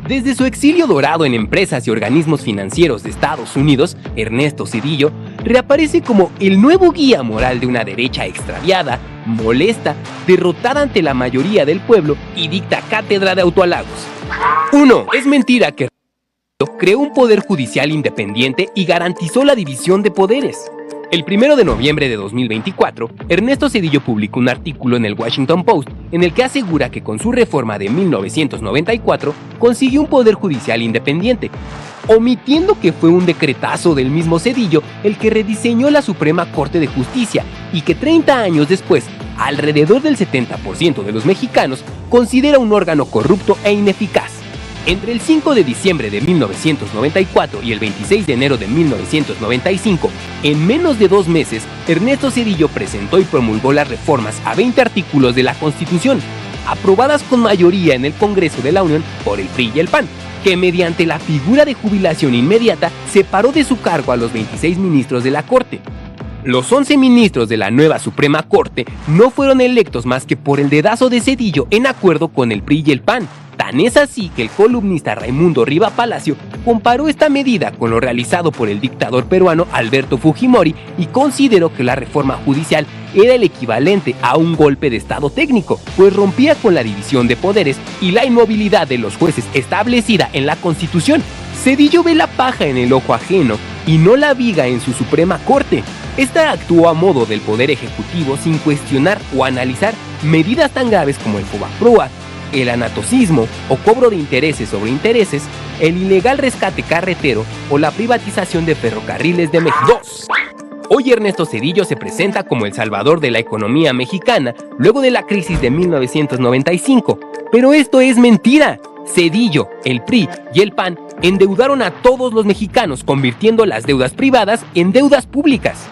Desde su exilio dorado en empresas y organismos financieros de Estados Unidos, Ernesto Zedillo reaparece como el nuevo guía moral de una derecha extraviada, molesta, derrotada ante la mayoría del pueblo y dicta cátedra de autohalagos. 1. Es mentira que creó un poder judicial independiente y garantizó la división de poderes. El 1 de noviembre de 2024, Ernesto Zedillo publicó un artículo en el Washington Post en el que asegura que con su reforma de 1994 consiguió un poder judicial independiente, omitiendo que fue un decretazo del mismo Zedillo el que rediseñó la Suprema Corte de Justicia y que 30 años después, alrededor del 70% de los mexicanos considera un órgano corrupto e ineficaz. Entre el 5 de diciembre de 1994 y el 26 de enero de 1995, en menos de 2 meses, Ernesto Zedillo presentó y promulgó las reformas a 20 artículos de la Constitución, aprobadas con mayoría en el Congreso de la Unión por el PRI y el PAN, que mediante la figura de jubilación inmediata separó de su cargo a los 26 ministros de la Corte. Los 11 ministros de la nueva Suprema Corte no fueron electos más que por el dedazo de Zedillo en acuerdo con el PRI y el PAN. Tan es así que el columnista Raimundo Riva Palacio comparó esta medida con lo realizado por el dictador peruano Alberto Fujimori y consideró que la reforma judicial era el equivalente a un golpe de estado técnico, pues rompía con la división de poderes y la inmovilidad de los jueces establecida en la Constitución. Zedillo ve la paja en el ojo ajeno y no la viga en su Suprema Corte. Esta actuó a modo del Poder Ejecutivo sin cuestionar o analizar medidas tan graves como el FOBAPROA, el anatocismo o cobro de intereses sobre intereses, el ilegal rescate carretero o la privatización de ferrocarriles de México. 2. Hoy Ernesto Zedillo se presenta como el salvador de la economía mexicana luego de la crisis de 1995, pero esto es mentira. Zedillo, el PRI y el PAN endeudaron a todos los mexicanos, convirtiendo las deudas privadas en deudas públicas.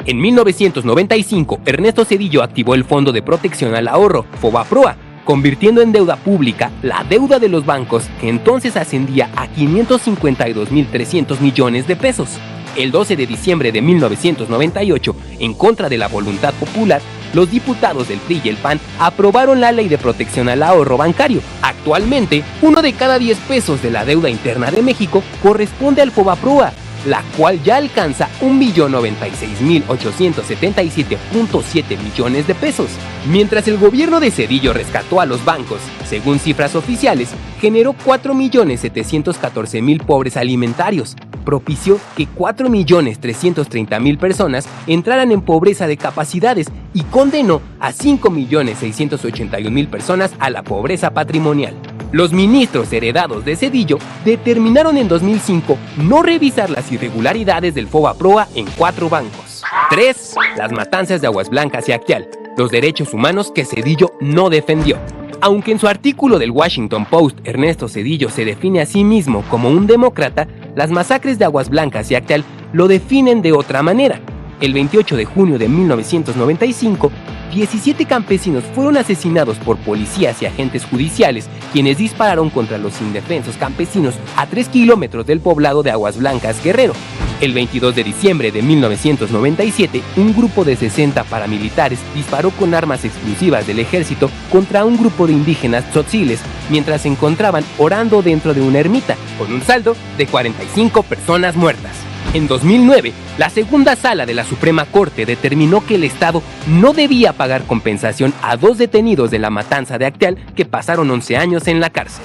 En 1995, Ernesto Zedillo activó el Fondo de Protección al Ahorro, FOBAPROA, convirtiendo en deuda pública la deuda de los bancos, que entonces ascendía a 552.300 millones de pesos. El 12 de diciembre de 1998, en contra de la voluntad popular, los diputados del PRI y el PAN aprobaron la Ley de Protección al Ahorro Bancario. Actualmente, 1 de cada 10 pesos de la deuda interna de México corresponde al FOBAPROA, la cual ya alcanza 1.096.877.7 millones de pesos. Mientras el gobierno de Zedillo rescató a los bancos, según cifras oficiales, generó 4.714.000 pobres alimentarios, propició que 4.330.000 personas entraran en pobreza de capacidades y condenó a 5.681.000 personas a la pobreza patrimonial. Los ministros heredados de Zedillo determinaron en 2005 no revisar las irregularidades del FOBAPROA en 4 bancos. 3. Las matanzas de Aguas Blancas y Acteal, los derechos humanos que Zedillo no defendió. Aunque en su artículo del Washington Post Ernesto Zedillo se define a sí mismo como un demócrata, las masacres de Aguas Blancas y Acteal lo definen de otra manera. El 28 de junio de 1995, 17 campesinos fueron asesinados por policías y agentes judiciales, quienes dispararon contra los indefensos campesinos a 3 kilómetros del poblado de Aguas Blancas, Guerrero. El 22 de diciembre de 1997, un grupo de 60 paramilitares disparó con armas exclusivas del ejército contra un grupo de indígenas tzotziles mientras se encontraban orando dentro de una ermita, con un saldo de 45 personas muertas. En 2009, la segunda sala de la Suprema Corte determinó que el Estado no debía pagar compensación a 2 detenidos de la matanza de Acteal que pasaron 11 años en la cárcel.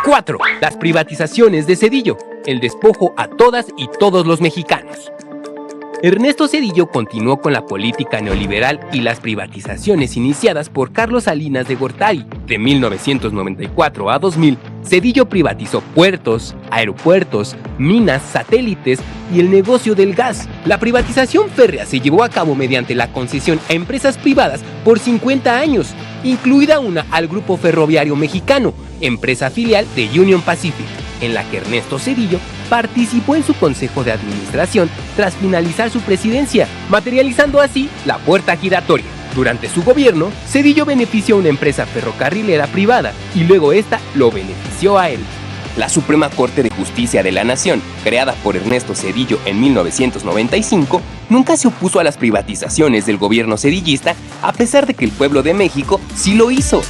4. Las privatizaciones de Zedillo, el despojo a todas y todos los mexicanos. Ernesto Zedillo continuó con la política neoliberal y las privatizaciones iniciadas por Carlos Salinas de Gortari. De 1994 a 2000, Zedillo privatizó puertos, aeropuertos, minas, satélites y el negocio del gas. La privatización férrea se llevó a cabo mediante la concesión a empresas privadas por 50 años, incluida una al Grupo Ferroviario Mexicano, empresa filial de Union Pacific, en la que Ernesto Zedillo participó en su consejo de administración tras finalizar su presidencia, materializando así la puerta giratoria. Durante su gobierno, Zedillo benefició a una empresa ferrocarrilera privada y luego esta lo benefició a él. La Suprema Corte de Justicia de la Nación, creada por Ernesto Zedillo en 1995, nunca se opuso a las privatizaciones del gobierno zedillista, a pesar de que el pueblo de México sí lo hizo.